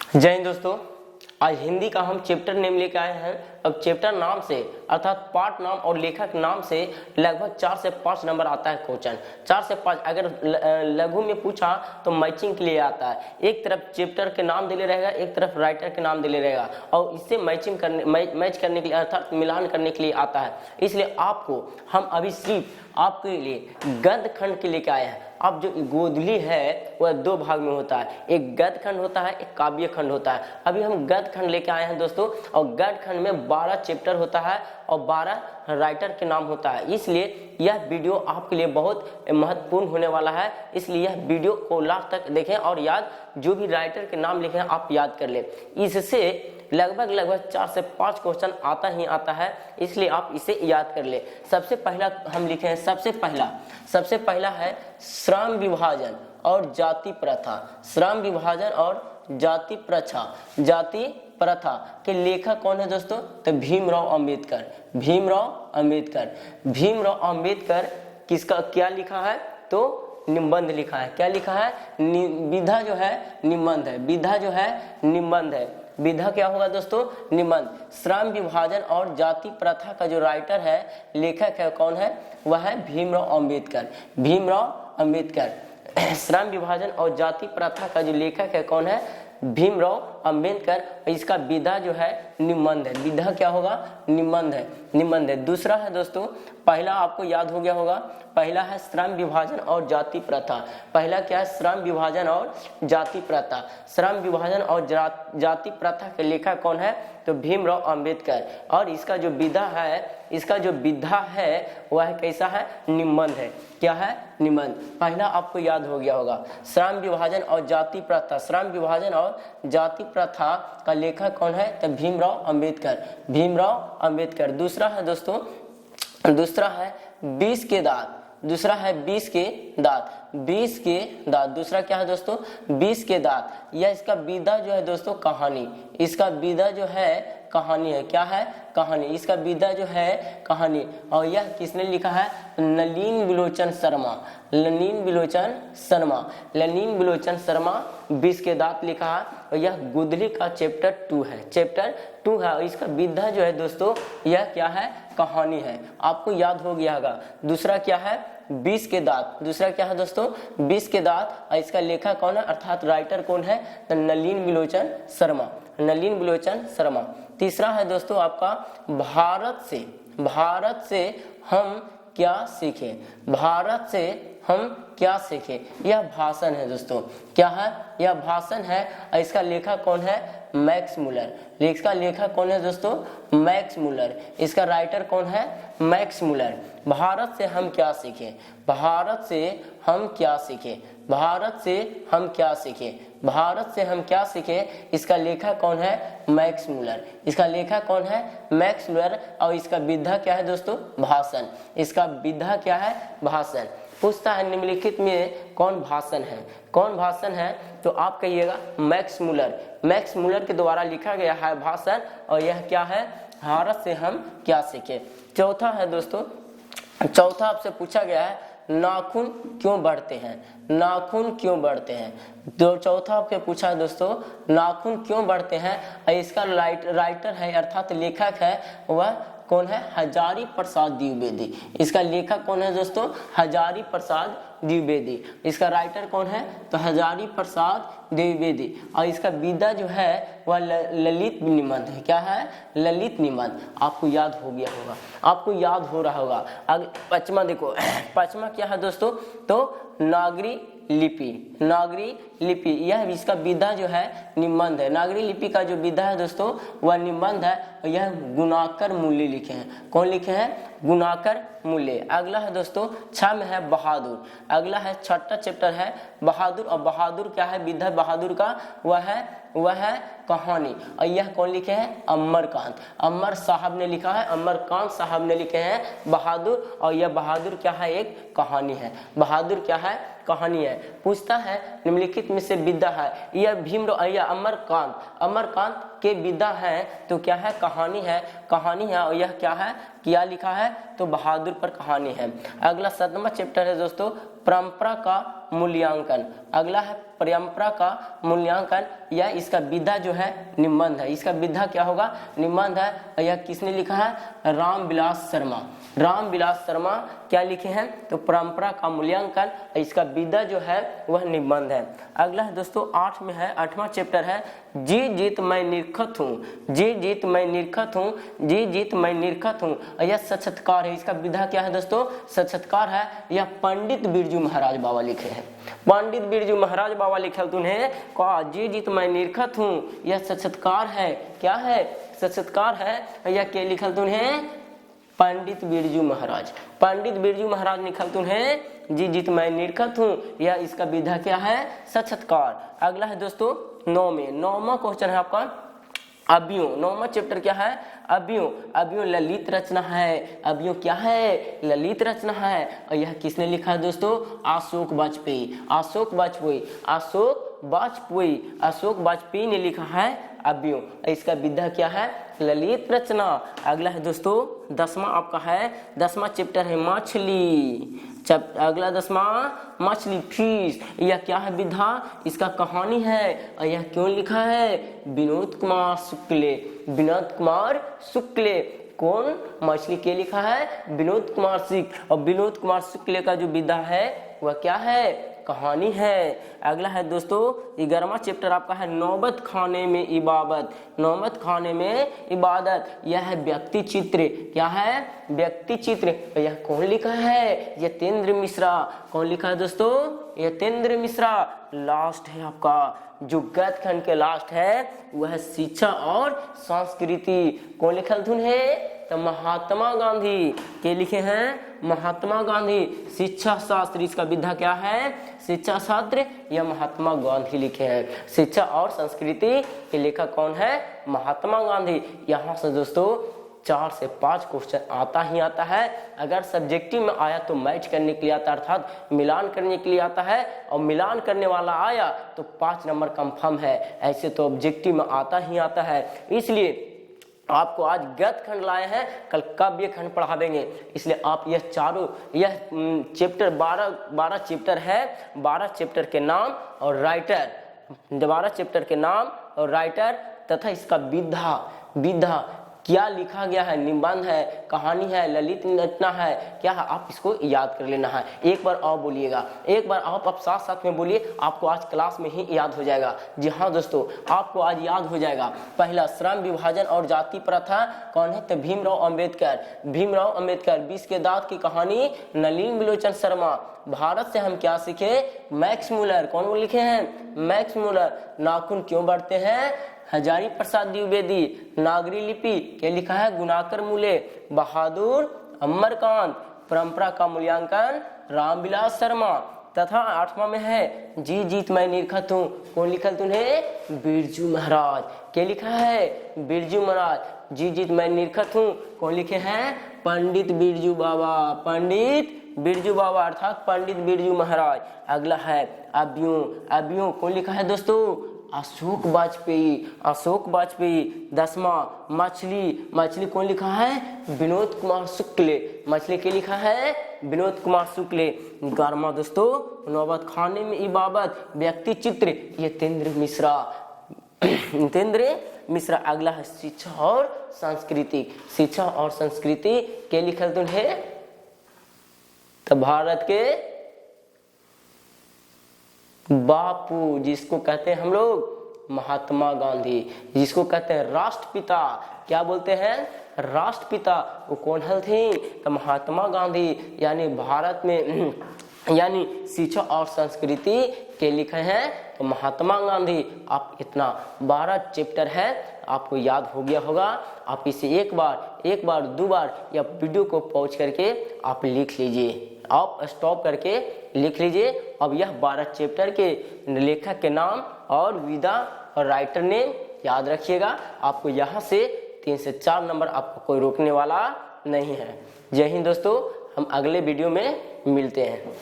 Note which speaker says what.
Speaker 1: जय हिंद दोस्तों। आज हिंदी का हम चैप्टर नेम लेकर आए हैं। अब चैप्टर नाम से अर्थात पाठ नाम और लेखक नाम से लगभग 4 से 5 नंबर आता है क्वेश्चन। 4 से 5 अगर लघु में पूछा तो मैचिंग के लिए आता है। एक तरफ चैप्टर के नाम दिले रहेगा, एक तरफ राइटर के नाम दिले रहेगा और इससे मैचिंग करने मैच करने के लिए अर्थात मिलान करने के लिए आता है। इसलिए आपको हम अभी सिर्फ आपके लिए गद्य खंड के लेके आए हैं। अब जो गोधली है वह 2 भाग में होता है, एक गद्य खंड होता है, एक काव्य खंड होता है। अभी हम गद्य खंड लेके आए हैं दोस्तों, और गद्य खंड में 12 चैप्टर होता है और 12 राइटर के नाम होता है। इसलिए यह वीडियो आपके लिए बहुत महत्वपूर्ण होने वाला है। इसलिए यह वीडियो को लास्ट तक देखें और याद जो भी राइटर के नाम लिखे हैं आप याद कर लें। इससे लगभग 4 से 5 क्वेश्चन आता ही आता है, इसलिए आप इसे याद कर ले। सबसे पहला हम लिखे हैं, सबसे पहला है श्रम विभाजन और जाति प्रथा। श्रम विभाजन और जाति प्रथा के लेखक कौन है दोस्तों? तो भीमराव अंबेडकर किसका क्या लिखा है? तो निबंध लिखा है। क्या लिखा है? विधा जो है निबंध है। विधा क्या होगा दोस्तों? निबंध। श्रम विभाजन और जाति प्रथा का जो राइटर है, लेखक है, कौन है? वह है भीमराव अंबेडकर। श्रम विभाजन और जाति प्रथा का जो लेखक है, कौन है? भीमराव अंबेडकर। इसका विधा जो है निबंध है। विधा क्या होगा? निबंध है। दूसरा है दोस्तों, पहला आपको याद हो गया होगा, पहला है श्रम विभाजन और जाति प्रथा। पहला क्या है? श्रम विभाजन और जाति प्रथा। श्रम विभाजन और जाति प्रथा के लेखक कौन है? तो भीमराव अंबेडकर। और इसका जो विधा है वह कैसा है? निबंध है। क्या है? निबंध। पहला आपको याद हो गया होगा, श्रम विभाजन और जाति प्रथा। श्रम विभाजन और जाति प्रथा का लेखक कौन है? तो भीमराव अंबेडकर। दूसरा है दोस्तों, दूसरा है 20 के दांत। दूसरा क्या है दोस्तों? 20 के दांत। यह इसका विधा जो है दोस्तों कहानी। इसका विधा जो है कहानी है। क्या है? कहानी। इसका विधा जो है कहानी। और यह किसने लिखा है? नलिन बिलोचन शर्मा 20 के दांत लिखा है। और यह गोधली का चैप्टर 2 है। और इसका विधा जो है दोस्तों, यह क्या है? कहानी है। आपको याद हो गया होगा। दूसरा क्या है? 20 के दांत। दूसरा क्या है दोस्तों? 20 के दांत। और इसका लेखक कौन है अर्थात राइटर कौन है? तो नलिन बिलोचन शर्मा। तीसरा है दोस्तों आपका भारत से हम क्या सीखें। यह भाषण है दोस्तों। क्या है? यह भाषण है। और इसका लेखक कौन है? Max Muller. इसका लेखक कौन है दोस्तों? Max Muller. इसका राइटर कौन है? Max Muller. भारत से हम क्या सीखें। इसका लेखक कौन है? Max Muller. और इसका विधा क्या है दोस्तों? भाषण। इसका विधा क्या है? भाषण। पूछता है निम्नलिखित में कौन भाषण है? तो आप कहिएगा मैक्स मूलर के द्वारा लिखा गया है भाषण। और यह क्या है? भारत से हम क्या सीखें। चौथा है दोस्तों, चौथा आपसे पूछा गया है नाखून क्यों बढ़ते हैं। तो चौथा आपके पूछा है दोस्तों, नाखून क्यों बढ़ते हैं। और इसका राइटर है अर्थात लेखक है, वह कौन है? हजारी प्रसाद द्विवेदी। इसका लेखक कौन है दोस्तों? हजारी प्रसाद द्विवेदी। इसका राइटर कौन है? तो हजारी प्रसाद द्विवेदी। और इसका विधा जो है वह ललित निबंध है। क्या है? ललित निबंध। आपको याद हो गया होगा, आपको याद हो रहा होगा। अब पचमा देखो, पचमा क्या है दोस्तों? तो नागरी लिपि। यह इसका विधा जो है निबंध है। नागरी लिपि का जो विधा है दोस्तों वह निबंध है। और यह गुणाकर मूल्य लिखे हैं। कौन लिखे हैं? गुणाकर मूल्य। अगला है दोस्तों 6 में है बहादुर। अगला है 6ठा चैप्टर है बहादुर। और बहादुर क्या है? विधा बहादुर का वह है कहानी। और यह कौन लिखे हैं? अमरकांत साहब ने लिखा है। अमरकांत साहब ने लिखे हैं बहादुर। और यह बहादुर क्या है? एक कहानी है। बहादुर क्या है? कहानी है। पूछता है निम्नलिखित में से विधा है। यह अमरकांत के विधा है तो क्या है, कहानी है, कहानी है। और यह क्या है, क्या लिखा है, तो बहादुर पर कहानी है। अगला 7वां चैप्टर है दोस्तों, परंपरा का मूल्यांकन। अगला है परंपरा का मूल्यांकन, यह इसका विधा जो है निबंध है। इसका विधा क्या होगा, निबंध है। और यह किसने लिखा है, रामविलास शर्मा। रामविलास शर्मा क्या लिखे हैं, तो परंपरा का मूल्यांकन। इसका विधा जो है वह निबंध है। अगला है दोस्तों 8 में है, 8वां चैप्टर है, जी जीत मैं निरखत हूँ। जी जीत मैं निरखत हूँ, जी जीत मैं निरखत हूँ। यह साक्षात्कार है। इसका विधा क्या है दोस्तों, साक्षात्कार है। यह पंडित बिरजू महाराज बाबा लिखे हैं। पंडित बिरजू महाराज बाबा लिखे उन्हें कहा, जी जीत मैं निरखत हूँ, यह साक्षात्कार है। क्या है, साक्षात्कार है। यह क्या लिखल उन्हें, पंडित बिरजू महाराज। पंडित बिरजू महाराज लिखल उन्हें जी जीत मैं निरखत हूँ, यह इसका विधा क्या है, साक्षात्कार। अगला है दोस्तों 9 में, 9वां क्वेश्चन है आपका अवयव। 9वां चैप्टर क्या है, अवयव। अवयव ललित रचना है। अवयव क्या है, ललित रचना है। और यह किसने लिखा है दोस्तों, अशोक वाजपेयी। अशोक वाजपेयी, अशोक वाजपेयी, अशोक वाजपेयी ने लिखा है अवयव। इसका विधा क्या है, ललित रचना। अगला है दोस्तों 10वां आपका है, 10वां चैप्टर है मछली। अगला 10वां मछली, फिश। यह क्या है विधा, इसका कहानी है। और यह क्यों लिखा है, विनोद कुमार शुक्ले। विनोद कुमार शुक्ले, कौन, मछली के लिखा है, विनोद कुमार शुक्ल। और विनोद कुमार शुक्ले का जो विधा है वह क्या है, कहानी है। अगला है दोस्तों 11वां चैप्टर आपका है, नौबत खाने में इबादत। नौबत खाने में इबादत, यह है व्यक्ति चित्र। क्या है, व्यक्ति चित्र। यह कौन लिखा है, यतेंद्र मिश्रा। कौन लिखा है दोस्तों, यतेंद्र मिश्रा। लास्ट है आपका जो गद्य खंड के लास्ट है वह है शिक्षा और संस्कृति। कौन लिखल धुन है, तो महात्मा गांधी के लिखे हैं, महात्मा गांधी। शिक्षा शास्त्र, इसका विधा क्या है, शिक्षा शास्त्र, यह महात्मा गांधी लिखे हैं। शिक्षा और संस्कृति के लेखक कौन है, महात्मा गांधी। यहाँ से दोस्तों 4 से 5 क्वेश्चन आता ही आता है। अगर सब्जेक्टिव में आया तो मैच करने के लिए आता है, अर्थात मिलान करने के लिए आता है। और मिलान करने वाला आया तो 5 नंबर कंफर्म है। ऐसे तो ऑब्जेक्टिव में आता ही आता है। इसलिए आपको आज गद्य खंड लाए हैं, कल काव्य खंड पढ़ा देंगे। इसलिए आप यह चारों, यह चैप्टर 12 चैप्टर है। 12 चैप्टर के नाम और राइटर, 12 चैप्टर के नाम और राइटर तथा इसका विधा क्या लिखा गया है, निबंध है, कहानी है, ललित रचना है, क्या है, आप इसको याद कर लेना है। एक बार और बोलिएगा, एक बार आप साथ साथ में बोलिए, आपको आज क्लास में ही याद हो जाएगा। जी हाँ दोस्तों, आपको आज याद हो जाएगा। पहला, श्रम विभाजन और जाति प्रथा कौन है, तो भीमराव अंबेडकर। भीमराव अंबेडकर। 20 के दांत की कहानी नलिन बिलोचन शर्मा। भारत से हम क्या सीखे, मैक्स मुलर। कौन लिखे हैं, मैक्स मुलर। नाखून क्यों बढ़ते हैं, हजारी प्रसाद द्विवेदी। नागरी लिपि क्या लिखा है, गुणाकर मूले। बहादुर अमरकांत। परंपरा का मूल्यांकन रामविलास शर्मा। तथा 8वां में है, जी जीत मैं निरखत हूँ। कौन लिखल तुम्हें, बिरजू महाराज। क्या लिखा है, बिरजू महाराज। जी जीत मैं निरखत हूँ, कौन लिखे हैं, पंडित बिरजू बाबा। पंडित बिरजू बाबा अर्थात पंडित बिरजू महाराज। अगला है अवयव। कौन लिखा है दोस्तों, अशोक वाजपेयी। अशोक वाजपेयी। 10वां मछली। कौन लिखा है, विनोद कुमार शुक्ले। मछली के लिखा है, विनोद कुमार शुक्ले। 11वां दोस्तों, नौबत खाने में इबादत, व्यक्ति चित्र, यतेंद्र मिश्रा। यतेंद्र मिश्रा। अगला है शिक्षा और संस्कृति। शिक्षा और संस्कृति के लिखल तो है, तो भारत के बापू, जिसको कहते हैं हम लोग महात्मा गांधी, जिसको कहते हैं राष्ट्रपिता। क्या बोलते हैं, राष्ट्रपिता। वो कौन हल थे, तो महात्मा गांधी। यानी भारत में यानी शिक्षा और संस्कृति के लिखे हैं तो महात्मा गांधी। आप इतना 12 चैप्टर है, आपको याद हो गया होगा। आप इसे एक बार 2 बार या वीडियो को पॉज करके आप लिख लीजिए, आप स्टॉप करके लिख लीजिए। अब यह 12 चैप्टर के लेखक के नाम और विधा और राइटर नेम याद रखिएगा। आपको यहाँ से 3 से 4 नंबर आपको कोई रोकने वाला नहीं है। जय हिंद दोस्तों, हम अगले वीडियो में मिलते हैं।